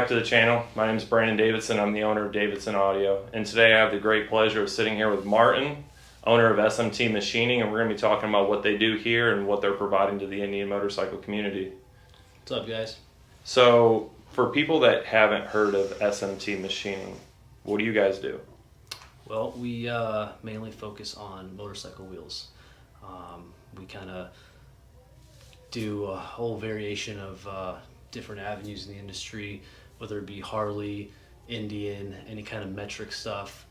to the channel. My name is Brandon Davidson. I'm the owner of Davidson Audio. And today I have the great pleasure of sitting here with Martin, owner of SMT Machining, and we're going to be talking about what they do here and what they're providing to the Indian motorcycle community. What's up, guys? So, for people that haven't heard of SMT Machining, what do you guys do? Well, we mainly focus on motorcycle wheels. We kind of do a whole variation of different avenues in the industry, whether it be Harley, Indian, any kind of metric stuff.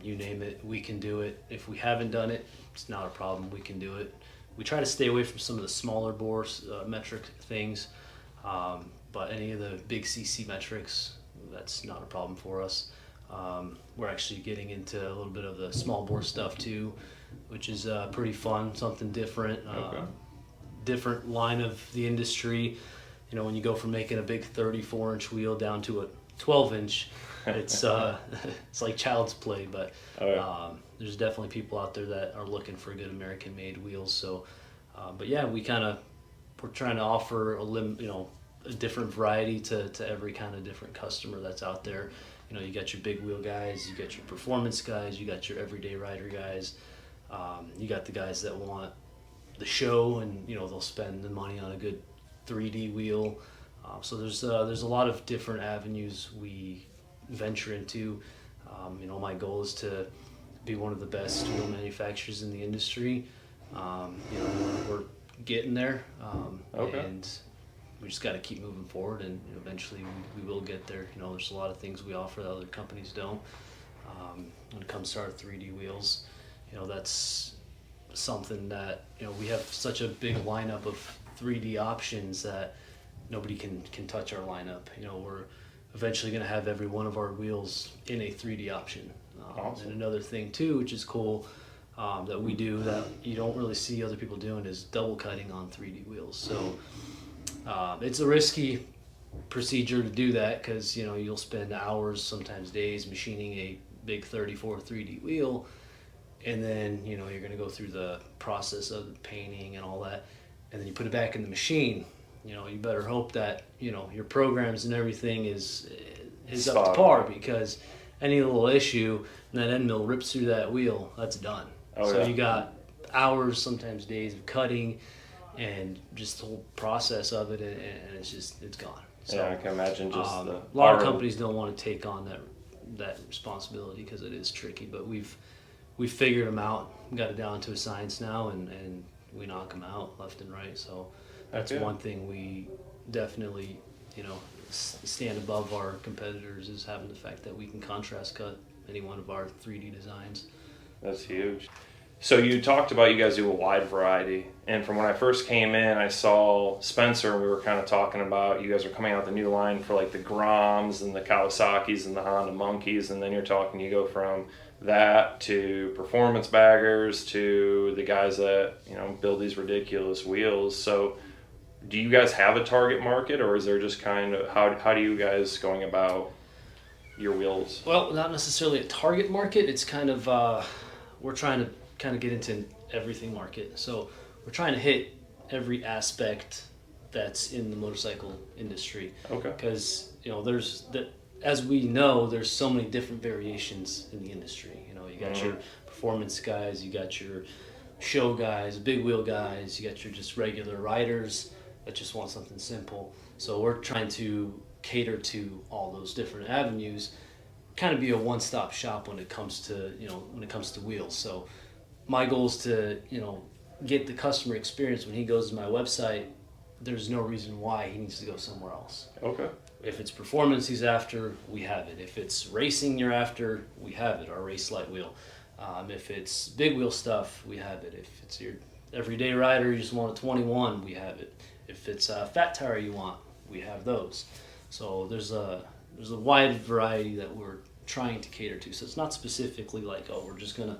You name it, we can do it. If we haven't done it, it's not a problem, we can do it. We try to stay away from some of the smaller bore metric things, but any of the big CC metrics, that's not a problem for us. We're actually getting into a little bit of the small bore stuff too, which is pretty fun, something different. Okay. Different line of the industry. You know, when you go from making a big 34-inch wheel down to a 12-inch, it's it's like child's play. But there's definitely people out there that are looking for good American-made wheels. So, but yeah, we're trying to offer a different variety to every kind of different customer that's out there. You know, you got your big wheel guys, you got your performance guys, you got your everyday rider guys, you got the guys that want the show, and they'll spend the money on a good 3D wheel. So there's a lot of different avenues we venture into. My goal is to be one of the best wheel manufacturers in the industry. We're getting there, and we just got to keep moving forward, and eventually we will get there. There's a lot of things we offer that other companies don't. When it comes to our 3D wheels, that's something that we have such a big lineup of 3D options that nobody can touch our lineup. We're eventually going to have every one of our wheels in a 3D option. Awesome. And another thing too, which is cool, that we do that you don't really see other people doing, is double cutting on 3D wheels. So it's a risky procedure to do that, because you'll spend hours, sometimes days, machining a big 34 3D wheel, and then you're going to go through the process of the painting and all that, and then you put it back in the machine. You better hope that your programs and everything is up to par, because any little issue and that end mill rips through that wheel, that's done. You got hours, sometimes days of cutting, and just the whole process of it, and it's gone. So, yeah, I can imagine. A lot of companies don't want to take on that responsibility because it is tricky, but we've figured them out. We got it down to a science now, and we knock them out left and right. So that's one thing we definitely stand above our competitors, is having the fact that we can contrast cut any one of our 3D designs. That's huge. So you talked about you guys do a wide variety, and from when I first came in, I saw Spencer, and we were kind of talking about you guys are coming out with a new line for like the Groms and the Kawasaki's and the Honda Monkeys, and then you go from that to performance baggers to the guys that build these ridiculous wheels. So do you guys have a target market, or is there just kind of how do you guys going about your wheels? Well, not necessarily a target market. It's kind of we're trying to kind of get into everything market. So we're trying to hit every aspect that's in the motorcycle industry. Okay. Because as we know, there's so many different variations in the industry. You got your performance guys, you got your show guys, big wheel guys, you got your just regular riders that just want something simple. So we're trying to cater to all those different avenues, kind of be a one-stop shop when it comes to wheels. So my goal is to get the customer experience. When he goes to my website, there's no reason why he needs to go somewhere else. Okay. If it's performance he's after, we have it. If it's racing you're after, we have it, our race light wheel. If it's big wheel stuff, we have it. If it's your everyday rider, you just want a 21, we have it. If it's a fat tire you want, we have those. So there's a wide variety that we're trying to cater to. So it's not specifically like, we're just gonna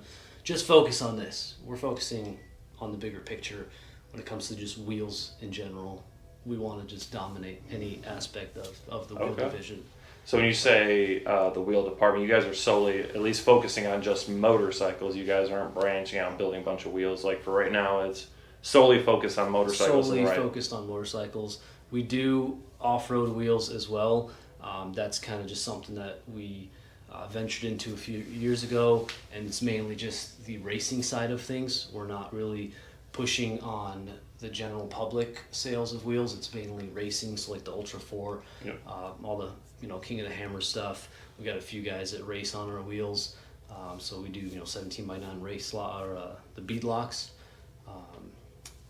focus on this. We're focusing on the bigger picture when it comes to just wheels in general. We want to just dominate any aspect of the wheel division. So when you say the wheel department, you guys are solely at least focusing on just motorcycles. You guys aren't branching out and building a bunch of wheels. Like for right now, it's solely focused on motorcycles. Solely focused on motorcycles. We do off-road wheels as well. That's kind of just something that we ventured into a few years ago, and it's mainly just the racing side of things. We're not really pushing on the general public sales of wheels. It's mainly racing, so like the Ultra 4, Yep. all the King of the Hammer stuff. We got a few guys that race on our wheels, so we do 17x9 race the bead locks.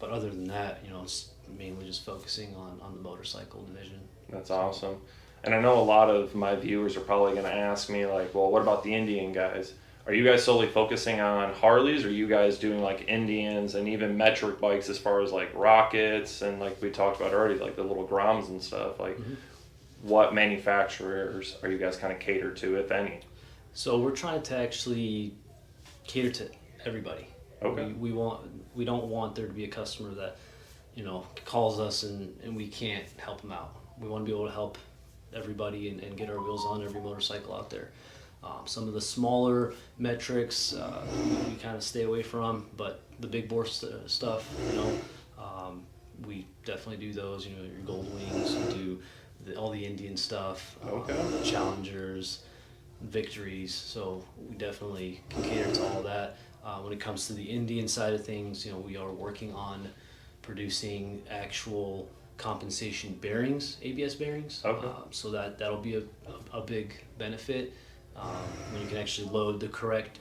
But other than that, it's mainly just focusing on the motorcycle division. That's awesome. And I know a lot of my viewers are probably going to ask me, like, well, what about the Indian guys? Are you guys solely focusing on Harleys, or are you guys doing like Indians and even metric bikes as far as like Rockets and like we talked about already, like the little Groms and stuff? Like, what manufacturers are you guys kind of catered to, if any? So we're trying to actually cater to everybody. Okay. We don't want there to be a customer that calls us and we can't help them out. We want to be able to help everybody and get our wheels on every motorcycle out there. Some of the smaller metrics we kind of stay away from, but the big bore stuff, we definitely do those. Your Gold Wings, we do all the Indian stuff, Challengers, Victories. So we definitely can cater to all that. When it comes to the Indian side of things, we are working on producing actual compensation bearings, ABS bearings. Okay. So that'll be a big benefit when you can actually load the correct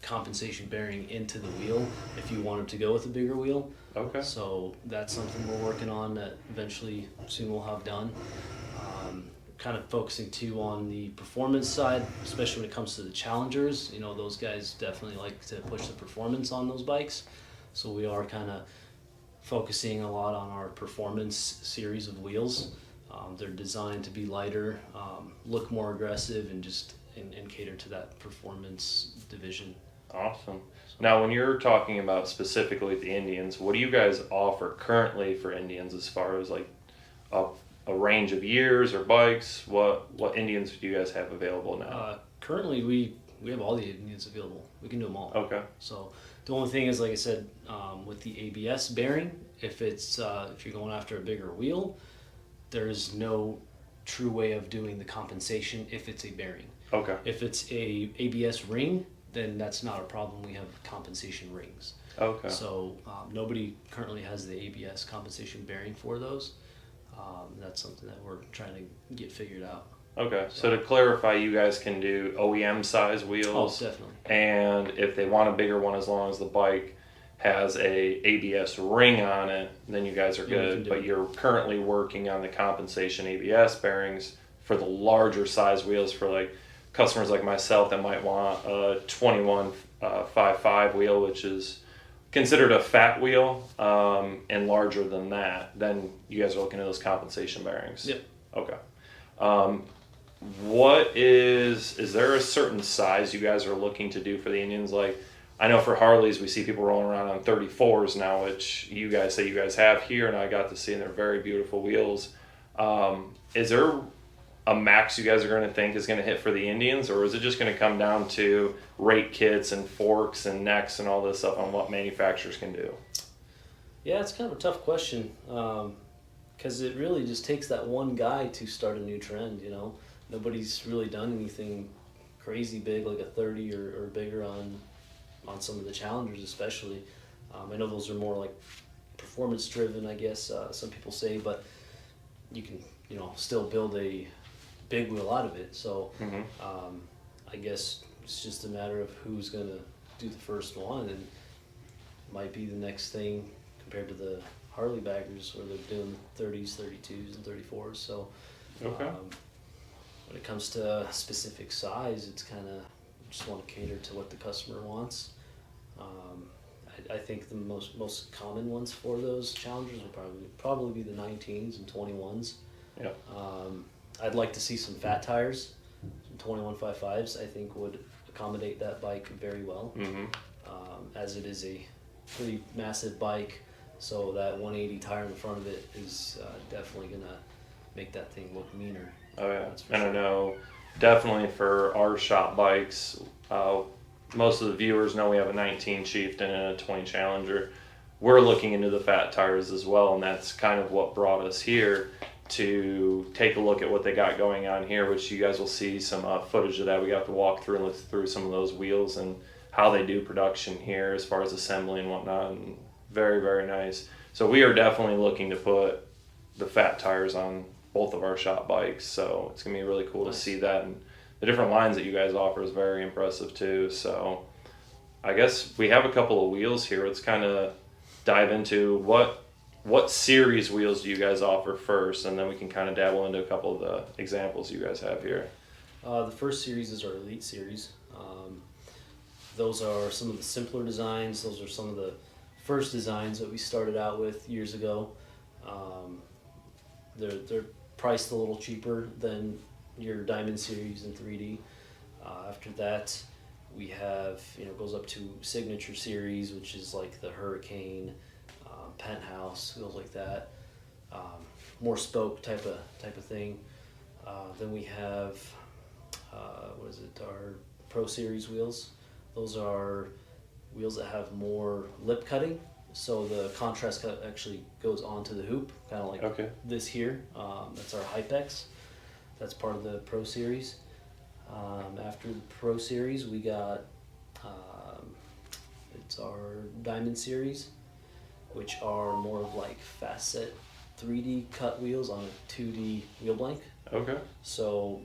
compensation bearing into the wheel if you wanted to go with a bigger wheel. Okay. So that's something we're working on that eventually soon we'll have done. Kind of focusing too on the performance side, especially when it comes to the Challengers. Those guys definitely like to push the performance on those bikes. So we are kind of focusing a lot on our performance series of wheels. They're designed to be lighter, look more aggressive, and and cater to that performance division. Awesome. Now, when you're talking about specifically the Indians, what do you guys offer currently for Indians as far as like a range of years or bikes? What Indians do you guys have available now? Currently, we have all the Indians available. We can do them all. Okay. So the only thing is, like I said, with the ABS bearing, if you're going after a bigger wheel, there's no true way of doing the compensation if it's a bearing. Okay. If it's a ABS ring, then that's not a problem. We have compensation rings. Okay. So nobody currently has the ABS compensation bearing for those. That's something that we're trying to get figured out. Okay. So to clarify, you guys can do OEM size Oh, wheels. definitely. And if they want a bigger one, as long as the bike has a ABS ring on it, then you guys are Yeah, we can good. do But it. you're currently working on the compensation ABS bearings for the larger size wheels for like customers like myself that might want a 21.55 wheel, which is considered a fat wheel, and larger than that. Then you guys are looking at those compensation bearings. Yep. Okay. What is there a certain size you guys are looking to do for the Indians? Like, I know for Harleys, we see people rolling around on 34s now, which you guys say you guys have here, and I got to see, and they're very beautiful wheels. Is there a max you guys are going to think is going to hit for the Indians, or is it just going to come down to rate kits and forks and necks and all this stuff on what manufacturers can do? Yeah, it's kind of a tough question because it really just takes that one guy to start a new trend. Nobody's really done anything crazy big like a 30 or bigger on some of the Challengers, especially. I know those are more like performance driven, I guess some people say, but you can still build a big wheel out of it. So I guess it's just a matter of who's going to do the first one, and it might be the next thing compared to the Harley baggers where they're doing 30s, 32s, and 34s. So Okay. when it comes to specific size, it's kind of just want to cater to what the customer wants. I think the most common ones for those Challengers will probably be the 19s and 21s. Yeah. I'd like to see some fat tires, some 21.55s. I think would accommodate that bike very well, as it is a pretty massive bike. So that 180 tire in the front of it is definitely gonna make that thing look meaner. Oh yeah, That's for and I sure. know definitely for our shop bikes, most of the viewers know we have a 19 Chieftain and a 20 Challenger. We're looking into the fat tires as well, and that's kind of what brought us here. to take a look at what they got going on here, which you guys will see some footage of that. We got to walk through and look through some of those wheels and how they do production here as far as assembly and whatnot, and very, very nice. So we are definitely looking to put the fat tires on both of our shop bikes, so it's going to be really cool to see that, and the different lines that you guys offer is very impressive too. So I guess we have a couple of wheels here. Let's kind of dive into what series wheels do you guys offer first, and then we can kind of dabble into a couple of the examples you guys have here. The first series is our Elite series. Those are some of the simpler designs. Those are some of the first designs that we started out with years ago. They're priced a little cheaper than your Diamond series in 3D. After that, we have, goes up to Signature series, which is like the Hurricane, Penthouse, wheels like that. More spoke type of thing. Then we have our Pro Series wheels. Those are wheels that have more lip cutting, so the contrast cut actually goes onto the hoop, kind of like this here. That's our Hypex. That's part of the Pro Series. After the Pro Series, we got it's our Diamond Series, which are more of like fast set 3D cut wheels on a 2D wheel blank. Okay. So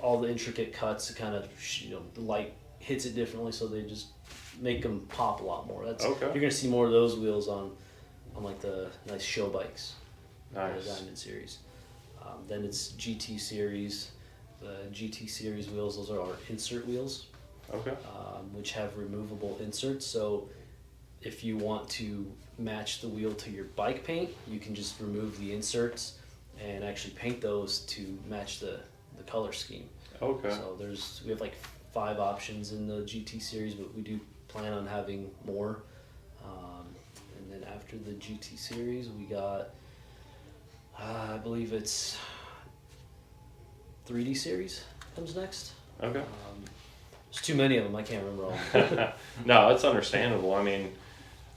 all the intricate cuts kind of, the light hits it differently, so they just make them pop a lot more. You're gonna see more of those wheels on like the nice show bikes. Nice. The Diamond Series. Then it's GT Series. The GT Series wheels, those are our insert wheels. Okay. Which have removable inserts. So if you want to match the wheel to your bike paint, you can just remove the inserts and actually paint those to match the color scheme. Okay. So we have like 5 options in the GT series, but we do plan on having more. And then after the GT series, we got, I believe it's 3D series comes next. Okay. There's too many of them. I can't remember all. No, it's understandable. I mean,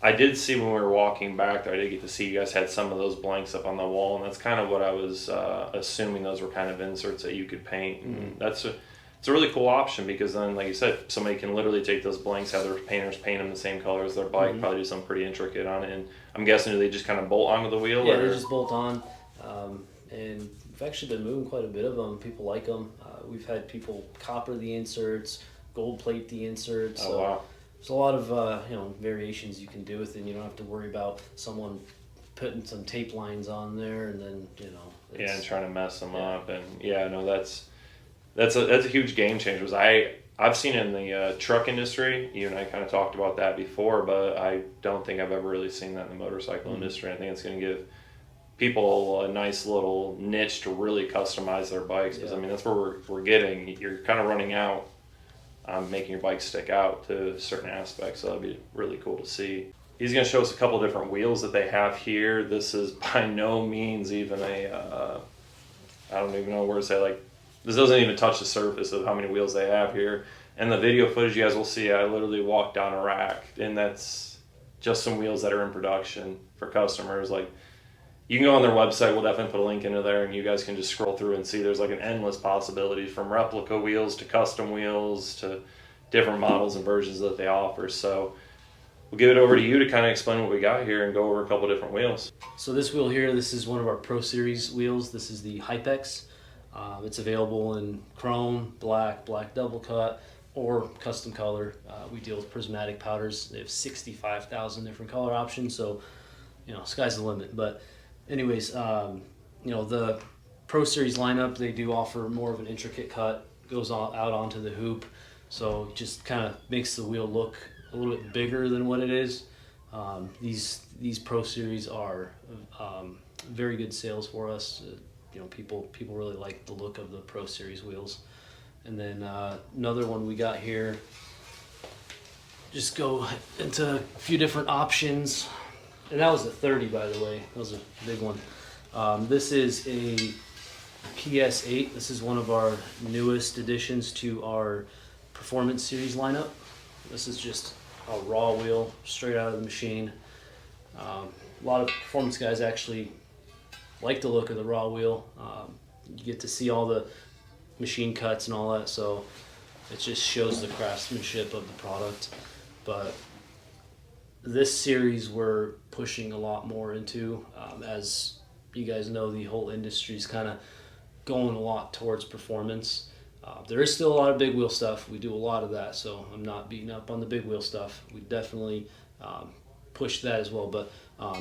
I did see when we were walking back there, I did get to see you guys had some of those blanks up on the wall, and that's kind of what I was assuming those were kind of inserts that you could paint. And it's a really cool option, because then, like you said, somebody can literally take those blanks, have their painters paint them the same color as their bike, probably do something pretty intricate on it. And I'm guessing, do they just kind of bolt onto the wheel? Yeah, they just bolt on. And we've actually been moving quite a bit of them. People like them. We've had people copper the inserts, gold plate the inserts. Oh, wow. There's a lot of variations you can do with it. You don't have to worry about someone putting some tape lines on there and then and trying to mess them up. And that's a huge game changer. I've seen it in the truck industry. You and I kind of talked about that before, but I don't think I've ever really seen that in the motorcycle industry. I think it's going to give people a nice little niche to really customize their bikes, because I mean, that's where we're getting. You're kind of running out making your bike stick out to certain aspects, so that'd be really cool to see. He's going to show us a couple different wheels that they have here. This is by no means even I don't even know where to say, like, this doesn't even touch the surface of how many wheels they have here. And the video footage you guys will see, I literally walked down a rack, and that's just some wheels that are in production for customers. Like, you can go on their website, we'll definitely put a link into there, and you guys can just scroll through and see there's like an endless possibilities, from replica wheels to custom wheels to different models and versions that they offer. So we'll give it over to you to kind of explain what we got here and go over a couple different wheels. So this wheel here, this is one of our Pro Series wheels. This is the Hypex. It's available in chrome, black double cut, or custom color. We deal with prismatic powders. They have 65,000 different color options, so sky's the limit. But anyways, the Pro Series lineup, they do offer more of an intricate cut, goes out onto the hoop, so just kind of makes the wheel look a little bit bigger than what it is. These Pro Series are very good sales for us. People really like the look of the Pro Series wheels. And then another one we got here, just go into a few different options. And that was a 30, by the way. That was a big one. This is a PS8. This is one of our newest additions to our Performance Series lineup. This is just a raw wheel, straight out of the machine. A lot of performance guys actually like the look of the raw wheel. You get to see all the machine cuts and all that, so it just shows the craftsmanship of the product. But this series we're pushing a lot more into. As you guys know, the whole industry's kind of going a lot towards performance. There is still a lot of big wheel stuff. We do a lot of that, so I'm not beating up on the big wheel stuff. We definitely push that as well, but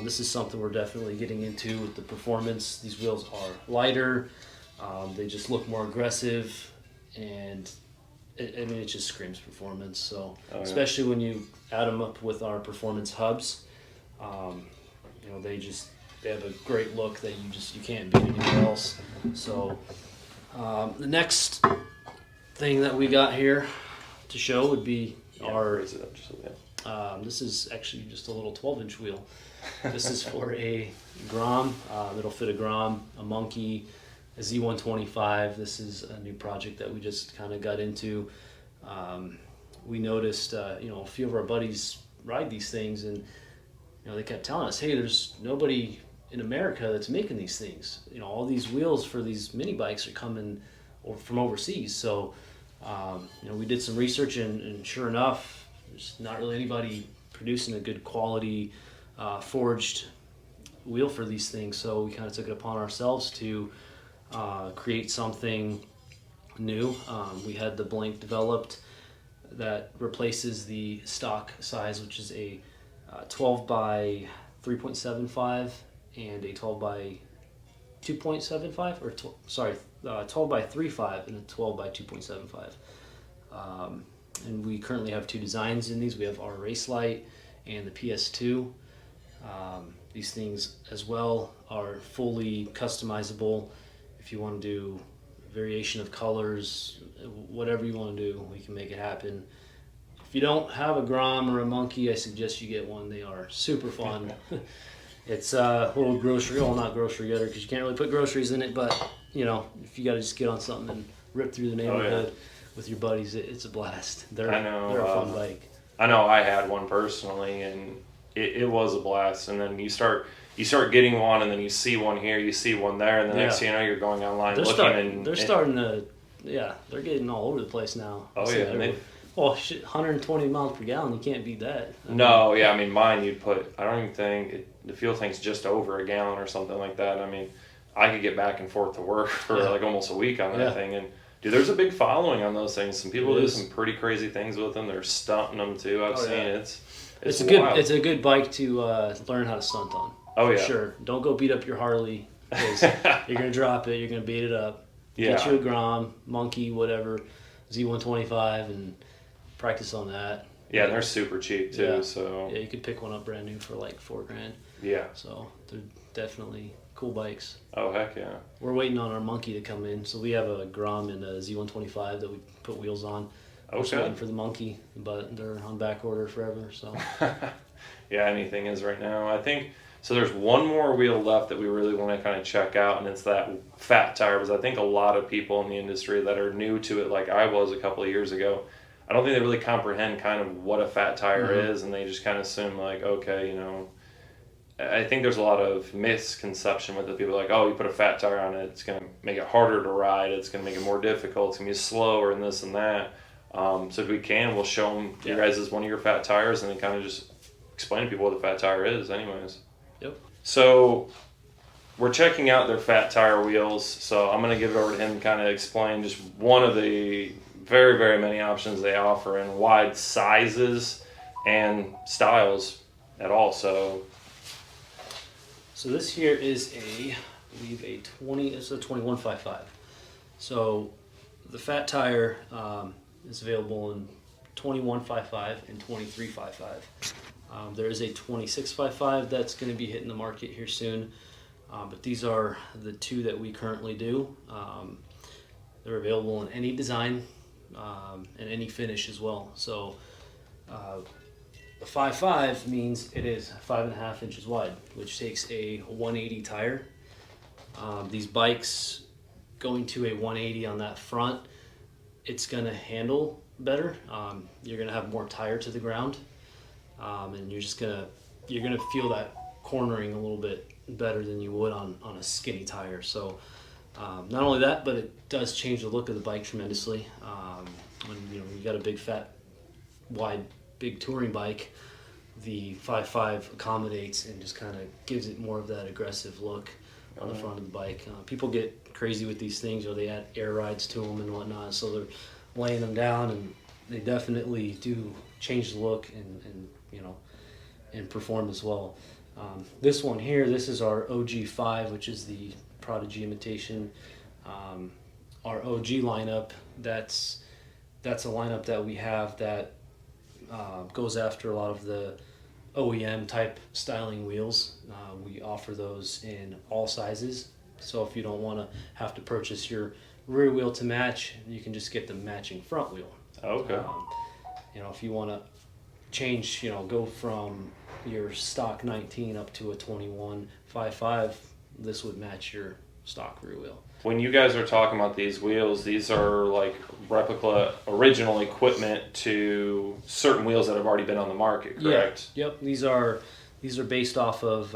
this is something we're definitely getting into with the performance. These wheels are lighter, they just look more aggressive, and it just screams performance. So especially when you add them up with our performance hubs, they have a great look that you can't beat anywhere else. So the next thing that we got here to show would be our. This is actually just a little 12-inch wheel. This is for a Grom. It'll fit a Grom, a Monkey, a Z125. This is a new project that we just kind of got into. We noticed, a few of our buddies ride these things, and they kept telling us, "Hey, there's nobody in America that's making these things. All these wheels for these mini bikes are coming from overseas." So, we did some research, and sure enough, there's not really anybody producing a good quality forged wheel for these things. So we kind of took it upon ourselves to create something new. We had the blank developed that replaces the stock size, which is a 12 by 3.75 and a 12 by 2.75, or 12 by 3.5 and a 12 by 2.75. And we currently have two designs in these. We have our Race Light and the PS2. These things as well are fully customizable. If you want to do variation of colors, whatever you want to do, we can make it happen. If you don't have a Grom or a Monkey, I suggest you get one. They are super fun. It's a little grocery, well, not grocery getter, because you can't really put groceries in it, but if you got to just get on something and rip through the neighborhood with your buddies, it's a blast. They're a fun bike. I know I had one personally, and it was a blast. And then you start getting one, and then you see one here, you see one there, and the next thing you know, you're going online they're getting all over the place now. Oh yeah. 120 miles per gallon, you can't beat that. Mine you'd put, I don't even think, the fuel tank's just over a gallon or something like that. I could get back and forth to work for like almost a week on that thing. And dude, there's a big following on those things. Some people do some pretty crazy things with them. They're stunting them too. I've seen it. It's a good bike to learn how to stunt on. Oh yeah. Sure. Don't go beat up your Harley, because you're gonna drop it, you're gonna beat it up. Get you a Grom, Monkey, whatever, Z125, and practice on that. Yeah, and they're super cheap too. So you could pick one up brand new for like $4,000. Yeah. So they're definitely cool bikes. Oh heck yeah. We're waiting on our Monkey to come in. So we have a Grom and a Z125 that we put wheels on. We're just waiting for the Monkey, but they're on back order forever. So. Yeah, anything is right now. I think so. There's one more wheel left that we really want to kind of check out, and it's that fat tire. Because I think a lot of people in the industry that are new to it, like I was a couple of years ago, I don't think they really comprehend kind of what a fat tire is, and they just kind of assume like, okay, I think there's a lot of misconception with it. People are like, oh, you put a fat tire on it, it's going to make it harder to ride, it's going to make it more difficult, it's going to be slower, and this and that. So if we can, we'll show them you guys as one of your fat tires, and then kind of just explain to people what a fat tire is anyways. Yep. So we're checking out their fat tire wheels, so I'm going to give it over to him and kind of explain just one of the very, very many options they offer in wide sizes and styles at all. So this here is it's a 21.55. So the fat tire is available in 21.55 and 23.55. There is a 26.55 that's going to be hitting the market here soon, but these are the two that we currently do. They're available in any design and any finish as well. So the 5.5 means it is 5.5 inches wide, which takes a 180 tire. These bikes going to a 180 on that front, it's going to handle better. You're going to have more tire to the ground, and you're gonna feel that cornering a little bit better than you would on a skinny tire. So not only that, but it does change the look of the bike tremendously. When you got a big, fat, wide, big touring bike, the 5.5 accommodates and just kind of gives it more of that aggressive look on the front of the bike. People get crazy with these things. They add air rides to them and whatnot, so they're laying them down, and they definitely do change the look and perform as well. This one here, this is our OG5, which is the Prodigy imitation. Our OG lineup, that's a lineup that we have that goes after a lot of the OEM type styling wheels. We offer those in all sizes, so if you don't want to have to purchase your rear wheel to match, you can just get the matching front wheel. Okay. If you want to change, go from your stock 19 up to a 21 5.5, this would match your stock rear wheel. When you guys are talking about these wheels, these are like replica original equipment to certain wheels that have already been on the market, correct? Yeah. Yep. These are based off of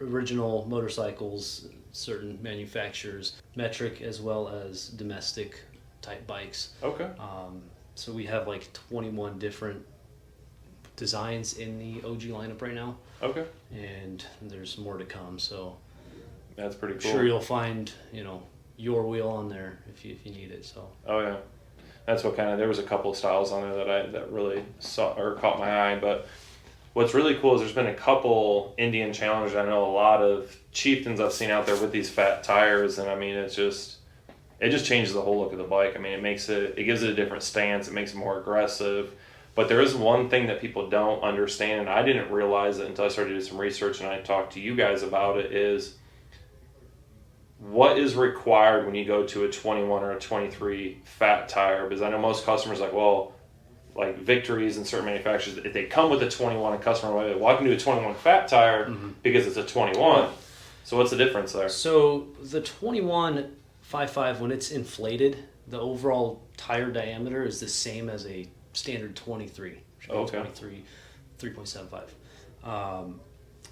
original motorcycles, certain manufacturers, metric as well as domestic type bikes. Okay. So we have like 21 different designs in the OG lineup right now. Okay. And there's more to come. So that's pretty cool. I'm sure you'll find your wheel on there if you need it. So. Oh yeah, that's what there was a couple of styles on there that really caught my eye. But what's really cool is there's been a couple Indian Challengers. I know a lot of chieftains I've seen out there with these fat tires, and I mean it just changes the whole look of the bike. I mean it gives it a different stance. It makes it more aggressive. But there is one thing that people don't understand, and I didn't realize it until I started to do some research and I talked to you guys about it, is what is required when you go to a 21 or a 23 fat tire? Because I know most customers like Victories and certain manufacturers, if they come with a 21, a customer will I can do a 21 fat tire because it's a 21. So what's the difference there? So the 21 5.5, when it's inflated, the overall tire diameter is the same as a standard 23. Okay. 23, 3.75.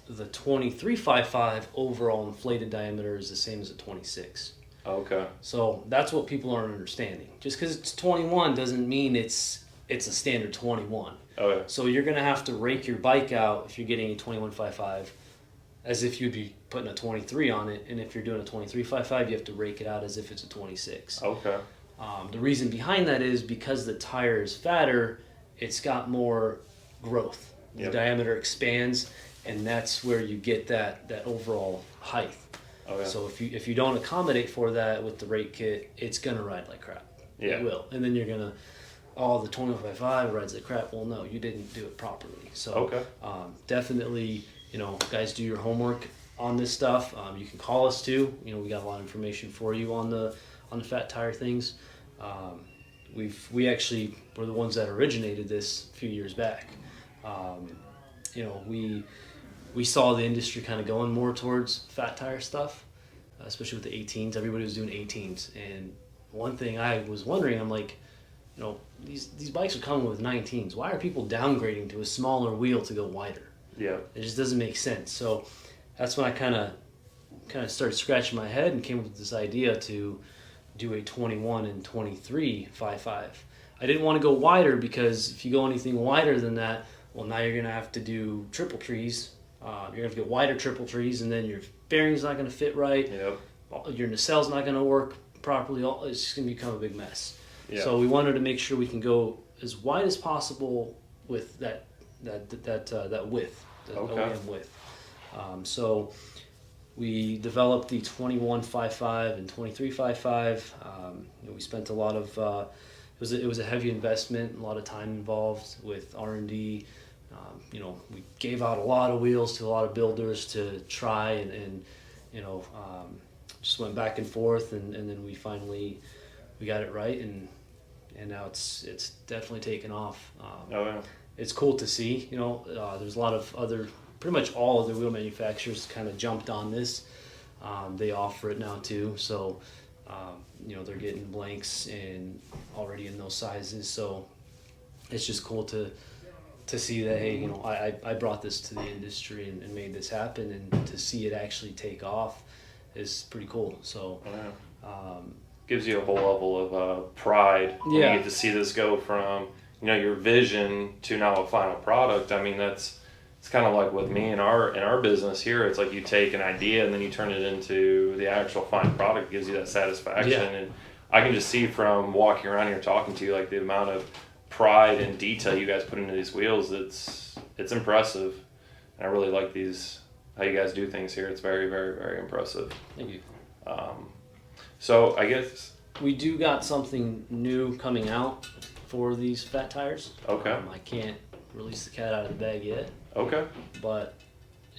The 23 5.5 overall inflated diameter is the same as a 26. Okay. So that's what people aren't understanding. Just because it's 21 doesn't mean it's a standard 21. Okay. So you're going to have to rake your bike out if you're getting a 21 5.5 as if you'd be putting a 23 on it. And if you're doing a 23 5.5, you have to rake it out as if it's a 26. Okay. The reason behind that is because the tire is fatter, it's got more growth. The diameter expands, and that's where you get that overall height. Okay. So if you don't accommodate for that with the rake kit, it's gonna ride like crap. Yeah. It will, and then you're gonna, the 25.5 rides like crap. Well, no, you didn't do it properly. So okay. Definitely, guys, do your homework on this stuff. You can call us too. We got a lot of information for you on the fat tire things. We actually were the ones that originated this a few years back. We saw the industry kind of going more towards fat tire stuff, especially with the 18s. Everybody was doing 18s, and one thing I was wondering, I'm like, these bikes are coming with 19s. Why are people downgrading to a smaller wheel to go wider? Yeah, it just doesn't make sense. So that's when I kind of started scratching my head and came up with this idea to do a 21 and 23 5.5. I didn't want to go wider because if you go anything wider than that, well, now you're going to have to do triple trees. You're going to have to get wider triple trees, and then your bearing's not going to fit right. Yep. Your nacelle's not going to work properly. It's just going to become a big mess. Yep. So we wanted to make sure we can go as wide as possible with that width, the okay. OEM width. So we developed the 21 5.5 and 23 5.5. We spent a lot of it was a heavy investment, a lot of time involved with R&D. We gave out a lot of wheels to a lot of builders to try and just went back and forth, and then we finally got it right, and now it's definitely taken off. It's cool to see. There's a lot of pretty much all of the wheel manufacturers kind of jumped on this. They offer it now too, so they're getting blanks and already in those sizes. So it's just cool to to see that, hey, you know, I brought this to the industry and made this happen, and to see it actually take off is pretty cool. So gives you a whole level of pride when you get to see this go from, you know, your vision to now a final product. I mean, it's kind of like with me in our business here. It's like you take an idea and then you turn it into the actual final product. It gives you that satisfaction. And I can just see from walking around here talking to you, like the amount of pride and detail you guys put into these wheels. It's impressive. And I really like how you guys do things here. It's very, very, very impressive. Thank you. So I guess we do got something new coming out for these fat tires. Okay. I can't release the cat out of the bag yet. Okay. But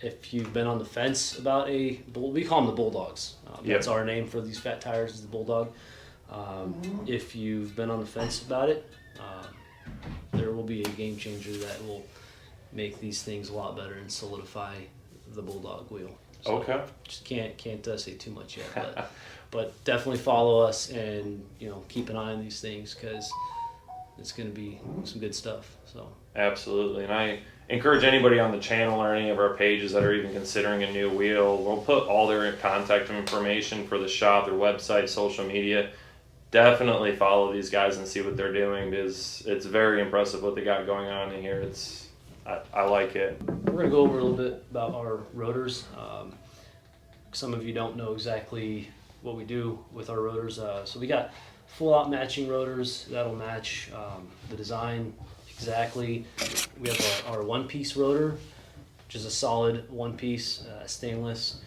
if you've been on the fence about we call them the Bulldogs. That's our name for these fat tires, is the Bulldog. If you've been on the fence about it, there will be a game changer that will make these things a lot better and solidify the Bulldog wheel. So okay. Just can't say too much yet, but definitely follow us and, you know, keep an eye on these things, because it's going to be some good stuff. So absolutely, and I encourage anybody on the channel or any of our pages that are even considering a new wheel. We'll put all their contact information for the shop, their website, social media. Definitely follow these guys and see what they're doing, because it's very impressive what they got going on in here. I like it. We're going to go over a little bit about our rotors. Some of you don't know exactly what we do with our rotors. So we got full-out matching rotors that'll match the design exactly. We have our one-piece rotor, which is a solid one-piece stainless,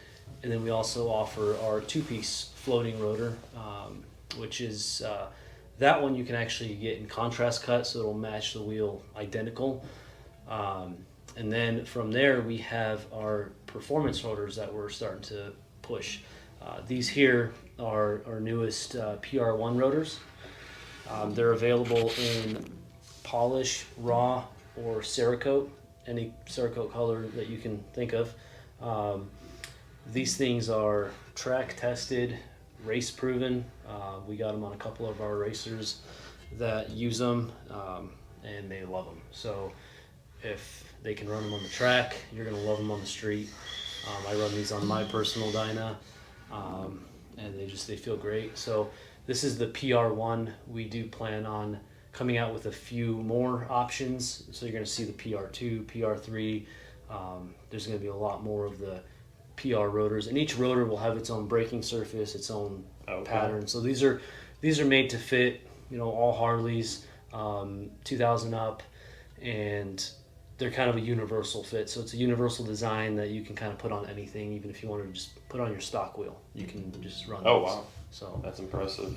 and then we also offer our two-piece floating rotor, which is that one you can actually get in contrast cut, so it'll match the wheel identical. And then from there we have our performance rotors that we're starting to push. These here are our newest PR1 rotors. They're available in polish, raw, or Cerakote, any Cerakote color that you can think of. These things are track tested, race proven. We got them on a couple of our racers that use them, and they love them. So if they can run them on the track, you're going to love them on the street. I run these on my personal dyna, and they feel great. So this is the PR1. We do plan on coming out with a few more options. So you're going to see the PR2, PR3. There's going to be a lot more of the PR rotors, and each rotor will have its own braking surface, its own pattern. So these are made to fit, you know, all Harleys, 2000 up, and they're kind of a universal fit. So it's a universal design that you can kind of put on anything. Even if you want to just put on your stock wheel, you can just run Oh, those. wow. So that's impressive.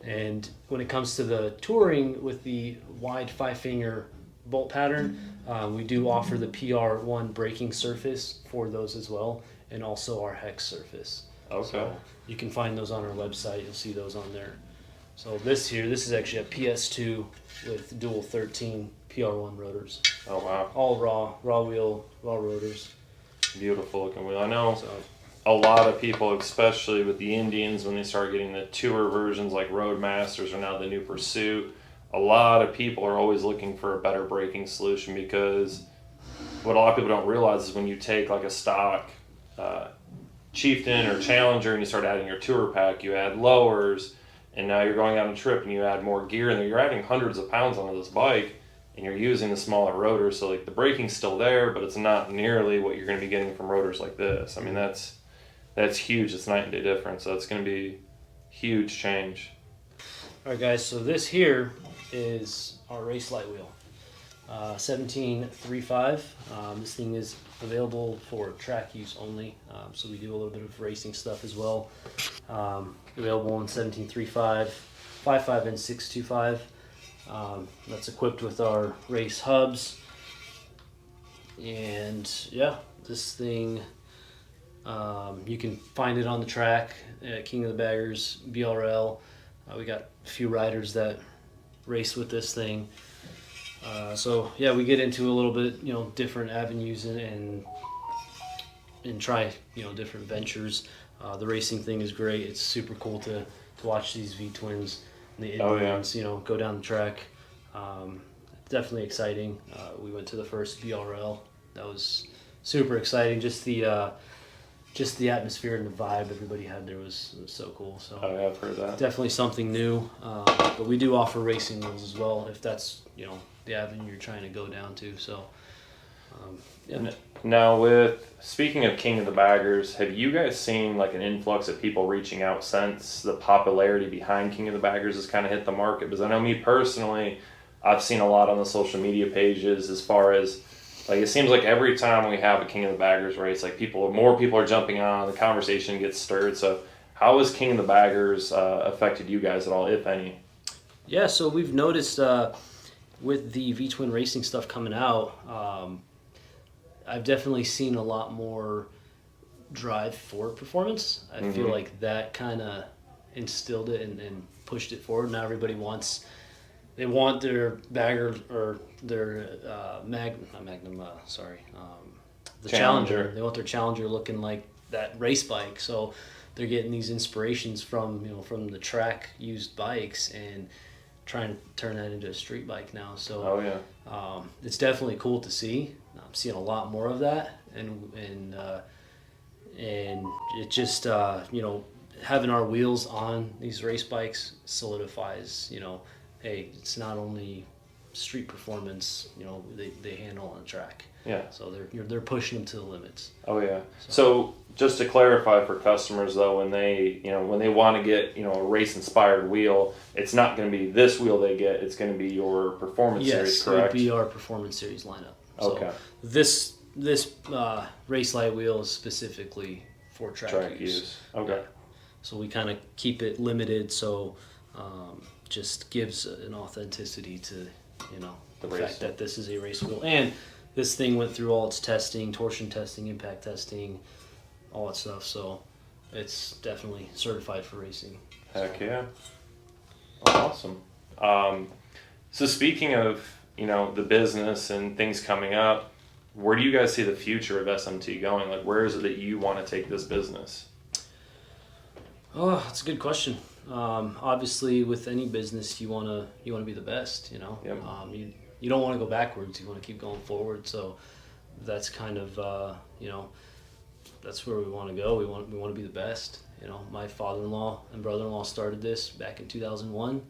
And when it comes to the touring with the wide 5-finger bolt pattern, we do offer the PR1 braking surface for those as well, and also our hex surface. Okay. So you can find those on our website. You'll see those on there. So this is actually a PS2 with dual 13 PR1 rotors. Oh, wow. All raw wheel, raw rotors. Beautiful looking wheel. I know a lot of people, especially with the Indians, when they start getting the tour versions like Roadmasters or now the new Pursuit, a lot of people are always looking for a better braking solution, because what a lot of people don't realize is when you take like a stock Chieftain or Challenger and you start adding your tour pack, you add lowers, and now you're going on a trip and you add more gear, and you're adding hundreds of pounds onto this bike, and you're using the smaller rotor. So like the braking's still there, but it's not nearly what you're going to be getting from rotors like this. I mean, that's huge. It's night and day difference. So it's going to be huge change. All right, guys. So this here is our race light wheel, 1735. This thing is available for track use only. So we do a little bit of racing stuff as well. Available in 1735, 55, and 625. That's equipped with our race hubs, and yeah, this thing, you can find it on the track at King of the Baggers, BRL. We got a few riders that race with this thing. So yeah, we get into a little bit, you know, different avenues and try, you know, different ventures. The racing thing is great. It's super cool to watch these V-twins and the Indians, you know, go down the track. definitely exciting. We went to the first VRL. That was super exciting. Just the atmosphere and the vibe everybody had there was so cool. So I've heard that. Definitely something new. But we do offer racing wheels as well, if that's the avenue you're trying to go down to. So yeah. Now, with speaking of King of the Baggers, have you guys seen like an influx of people reaching out since the popularity behind King of the Baggers has kind of hit the market? Because I know me personally, I've seen a lot on the social media pages as far as like it seems like every time we have a King of the Baggers race, like more people are jumping on, the conversation gets stirred. So how has King of the Baggers affected you guys at all, if any? Yeah, so we've noticed with the V-twin racing stuff coming out, I've definitely seen a lot more drive for performance. I feel like that kind of instilled it and pushed it forward. Now everybody wants their bagger or their the Challenger. They want their Challenger looking like that race bike. So they're getting these inspirations from the track used bikes and trying to turn that into a street bike now. So it's definitely cool to see. I'm seeing a lot more of that, and it just having our wheels on these race bikes solidifies hey, it's not only street performance they handle on the track. Yeah. So they're pushing them to the limits. Oh yeah. So just to clarify for customers though, when they want to get a race inspired wheel, it's not going to be this wheel they get. It's going to be your performance series, correct? Yes, it would be our performance series lineup. So okay. This race light wheel is specifically for track use. Okay. Yeah. So we kind of keep it limited, so just gives an authenticity to the fact that this is a race wheel, and this thing went through all its testing, torsion testing, impact testing, all that stuff. So it's definitely certified for racing. Heck yeah. Awesome. So speaking of the business and things coming up, where do you guys see the future of SMT going? Like, where is it that you want to take this business? Oh, that's a good question. Obviously, with any business, you want to be the best. Yep. You don't want to go backwards. You want to keep going forward. So that's kind of that's where we want to go. We want to be the best. My father-in-law and brother-in-law started this back in 2001.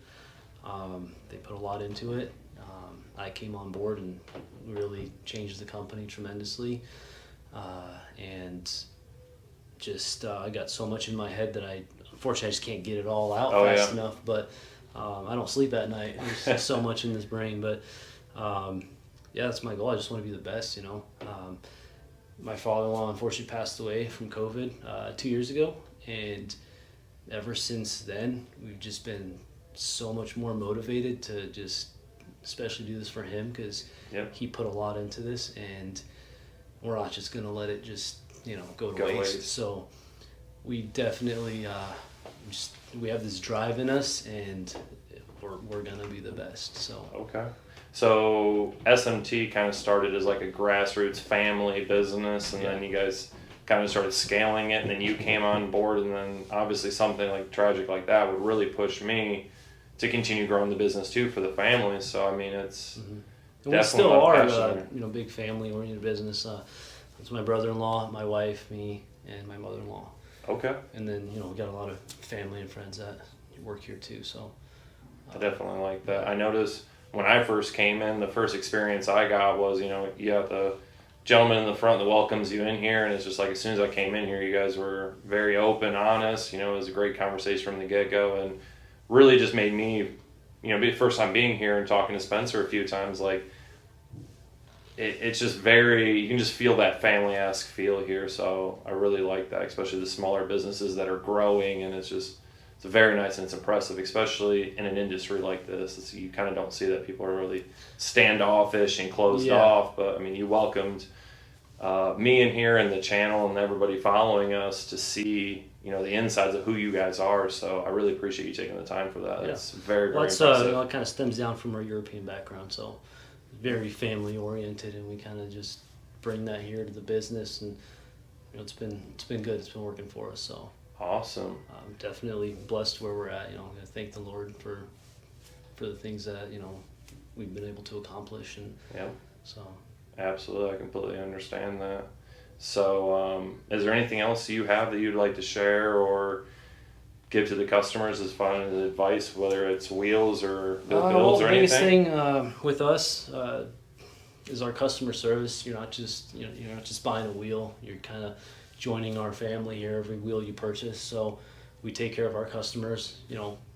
They put a lot into it. I came on board and really changed the company tremendously, and just I got so much in my head that unfortunately I just can't get it all out fast enough. But I don't sleep at night. There's so much in this brain. But that's my goal. I just want to be the best. My father-in-law unfortunately passed away from COVID 2 years ago, and ever since then we've just been so much more motivated to just especially do this for him, because he put a lot into this, and we're not just going to let it just go to waste. So we definitely we have this drive in us, and we're going to be the best. So okay. So SMT kind of started as like a grassroots family business, and then you guys kind of started scaling it, and then you came on board, and then obviously something like tragic like that would really push me to continue growing the business too for the family. So I mean, it's we still are big family oriented business. It's my brother-in-law, my wife, me, and my mother-in-law. Okay. And then we got a lot of family and friends that work here too. So I definitely like that. I noticed when I first came in, the first experience I got was you have the gentleman in the front that welcomes you in here, and it's just like as soon as I came in here, you guys were very open, honest. It was a great conversation from the get-go, and really just made me, be the first time being here and talking to Spencer a few times, like it's just you can just feel that family-esque feel here. So I really like that, especially the smaller businesses that are growing, and it's very nice and it's impressive, especially in an industry like this. You kind of don't see that people are really standoffish and closed off, but I mean, you welcomed me in here and the channel and everybody following us to see the insides of who you guys are. So I really appreciate you taking the time for that. It's very impressive. It kind of stems down from our European background, so very family oriented, and we kind of just bring that here to the business, and it's been good. It's been working for us. So awesome. I'm definitely blessed where we're at. I thank the Lord for the things that we've been able to accomplish. And yeah, so absolutely, I completely understand that. So, is there anything else you have that you'd like to share or give to the customers as far as advice, whether it's wheels or the builds or the biggest anything? thing with us is our customer service. You're not just you're not just buying a wheel. You're kind of joining our family here every wheel you purchase. So we take care of our customers.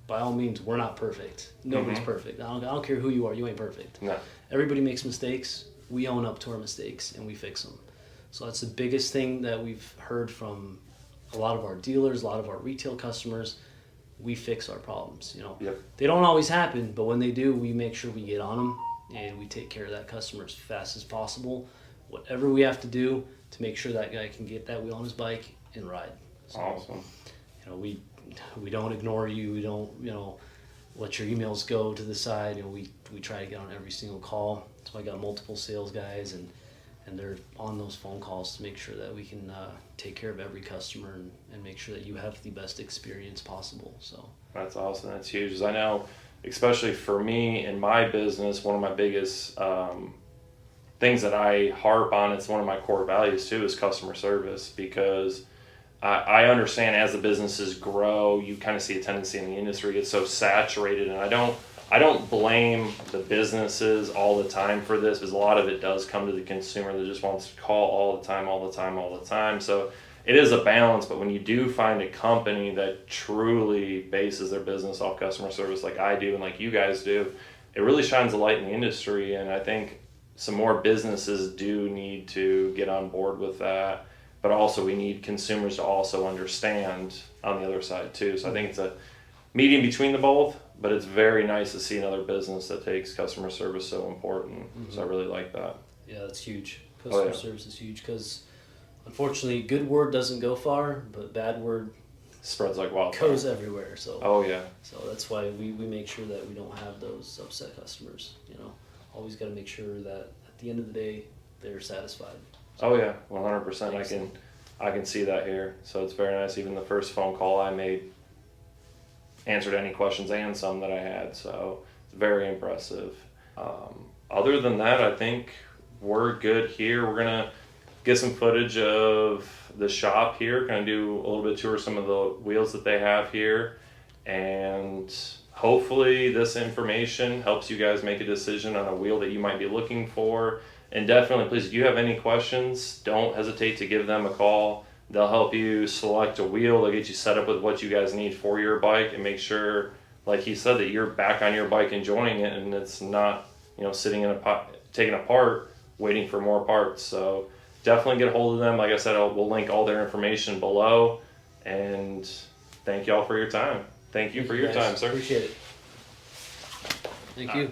By all means, we're not perfect. Nobody's perfect. I don't care who you are. You ain't perfect. No. Everybody makes mistakes. We own up to our mistakes and we fix them. So that's the biggest thing that we've heard from a lot of our dealers, a lot of our retail customers. We fix our problems. Yep. They don't always happen, but when they do, we make sure we get on them and we take care of that customer as fast as possible. Whatever we have to do to make sure that guy can get that wheel on his bike and ride. So, Awesome. we don't ignore you. We don't let your emails go to the side. We try to get on every single call. So I got multiple sales guys and they're on those phone calls to make sure that we can take care of every customer and make sure that you have the best experience possible. So That's awesome. That's huge. 'Cause I know, especially for me in my business, one of my biggest things that I harp on, it's one of my core values too, is customer service, because I understand as the businesses grow, you kind of see a tendency in the industry get so saturated, and I don't blame the businesses all the time for this, because a lot of it does come to the consumer that just wants to call all the time. So it is a balance, but when you do find a company that truly bases their business off customer service like I do and like you guys do, it really shines a light in the industry, and I think some more businesses do need to get on board with that. But also we need consumers to also understand on the other side too. So I think it's a medium between the both, but it's very nice to see another business that takes customer service so important. So I really like that. yeah, that's huge. Customer service is huge because unfortunately, good word doesn't go far, but bad word Spreads like wildfire. goes everywhere. So Oh yeah. so that's why we make sure that we don't have those upset customers. Always got to make sure that at the end of the day they're satisfied. Oh yeah, 100%. I can see that here. So it's very nice. Even the first phone call I made answered any questions and some that I had. So it's very impressive. Other than that, I think we're good here. We're gonna get some footage of the shop here. Kind of do a little bit tour some of the wheels that they have here, and hopefully this information helps you guys make a decision on a wheel that you might be looking for. And definitely, please, if you have any questions, don't hesitate to give them a call. They'll help you select a wheel. They'll get you set up with what you guys need for your bike and make sure, like he said, that you're back on your bike enjoying it and it's not, sitting in taken apart, waiting for more parts. So definitely get a hold of them. Like I said, we'll link all their information below. And thank y'all for your time. Thank you for your time, sir. Appreciate it. Thank you.